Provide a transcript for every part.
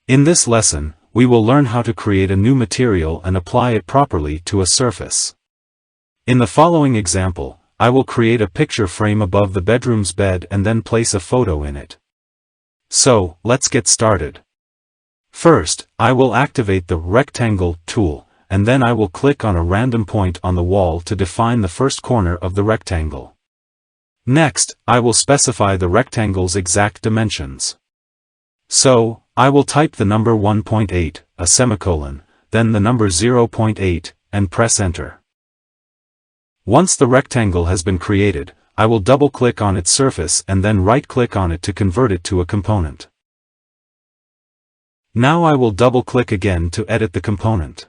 In this lesson, we will learn how to create a new material and apply it properly to a surface. In the following example, I will create a picture frame above the bedroom's bed and then place a photo in it. So, let's get started. First, I will activate the Rectangle tool, and then I will click on a random point on the wall to define the first corner of the rectangle. Next, I will specify the rectangle's exact dimensions. So, I will type the number 1.8, a semicolon, then the number 0.8, and press Enter. Once the rectangle has been created, I will double-click on its surface and then right-click on it to convert it to a component. Now I will double-click again to edit the component.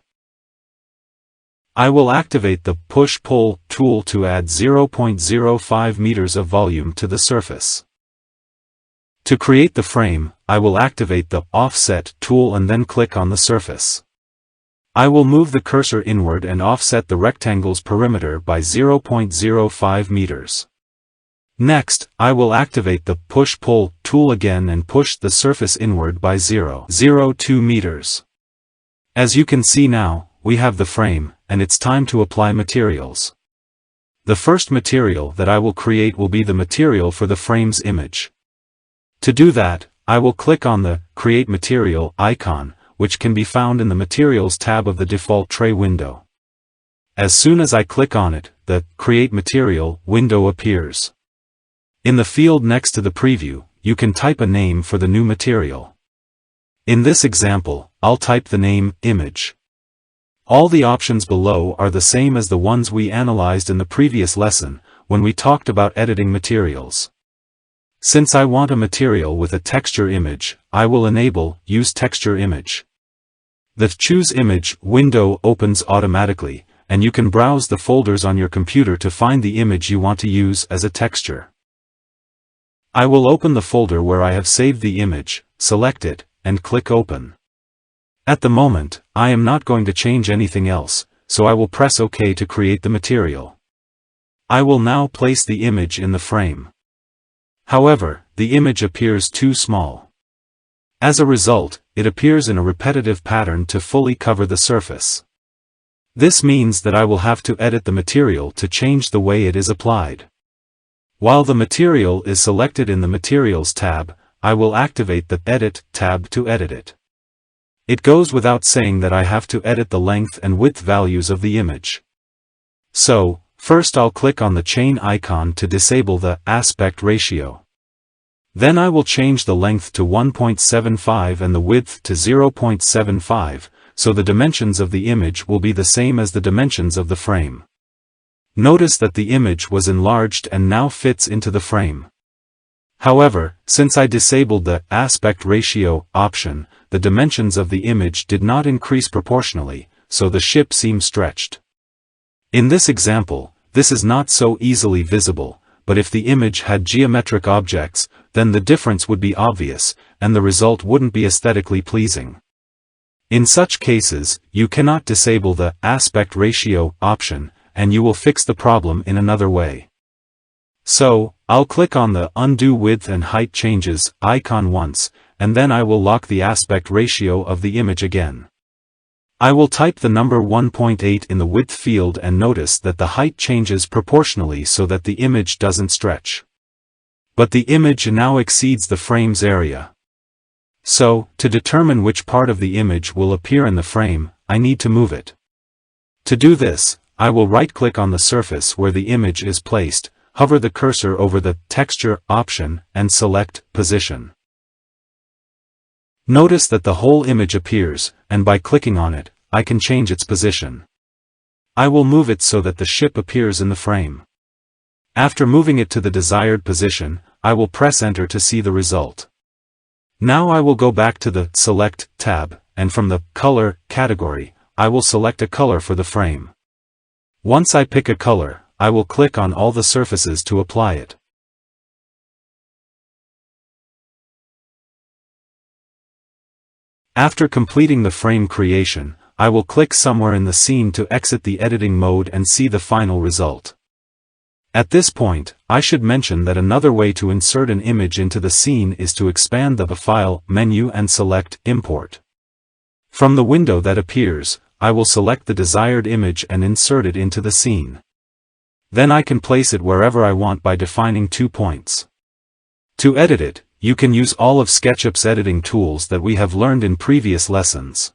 I will activate the Push-Pull tool to add 0.05 meters of volume to the surface. To create the frame, I will activate the Offset tool and then click on the surface. I will move the cursor inward and offset the rectangle's perimeter by 0.05 meters. Next, I will activate the Push-Pull tool again and push the surface inward by 0.02 meters. As you can see now, we have the frame, and it's time to apply materials. The first material that I will create will be the material for the frame's image. To do that, I will click on the Create Material icon, which can be found in the Materials tab of the default tray window. As soon as I click on it, the Create Material window appears. In the field next to the preview, you can type a name for the new material. In this example, I'll type the name Image. All the options below are the same as the ones we analyzed in the previous lesson, when we talked about editing materials. Since I want a material with a texture image, I will enable Use Texture Image. The Choose Image window opens automatically, and you can browse the folders on your computer to find the image you want to use as a texture. I will open the folder where I have saved the image, select it, and click Open. At the moment, I am not going to change anything else, so I will press OK to create the material. I will now place the image in the frame. However, the image appears too small. As a result, it appears in a repetitive pattern to fully cover the surface. This means that I will have to edit the material to change the way it is applied. While the material is selected in the Materials tab, I will activate the Edit tab to edit it. It goes without saying that I have to edit the length and width values of the image. So, first I'll click on the chain icon to disable the aspect ratio. Then I will change the length to 1.75 and the width to 0.75, so the dimensions of the image will be the same as the dimensions of the frame. Notice that the image was enlarged and now fits into the frame. However, since I disabled the aspect ratio option, the dimensions of the image did not increase proportionally, so the shape seems stretched. In this example, this is not so easily visible, but if the image had geometric objects, then the difference would be obvious, and the result wouldn't be aesthetically pleasing. In such cases, you cannot disable the aspect ratio option, and you will fix the problem in another way. So, I'll click on the Undo Width and Height Changes icon once, and then I will lock the aspect ratio of the image again. I will type the number 1.8 in the width field and notice that the height changes proportionally so that the image doesn't stretch. But the image now exceeds the frame's area. So, to determine which part of the image will appear in the frame, I need to move it. To do this, I will right-click on the surface where the image is placed, hover the cursor over the Texture option, and select Position. Notice that the whole image appears, and by clicking on it, I can change its position. I will move it so that the ship appears in the frame. After moving it to the desired position, I will press Enter to see the result. Now I will go back to the Select tab, and from the Color category, I will select a color for the frame. Once I pick a color, I will click on all the surfaces to apply it. After completing the frame creation, I will click somewhere in the scene to exit the editing mode and see the final result. At this point, I should mention that another way to insert an image into the scene is to expand the File menu and select Import. From the window that appears, I will select the desired image and insert it into the scene. Then I can place it wherever I want by defining 2 points. To edit it, you can use all of SketchUp's editing tools that we have learned in previous lessons.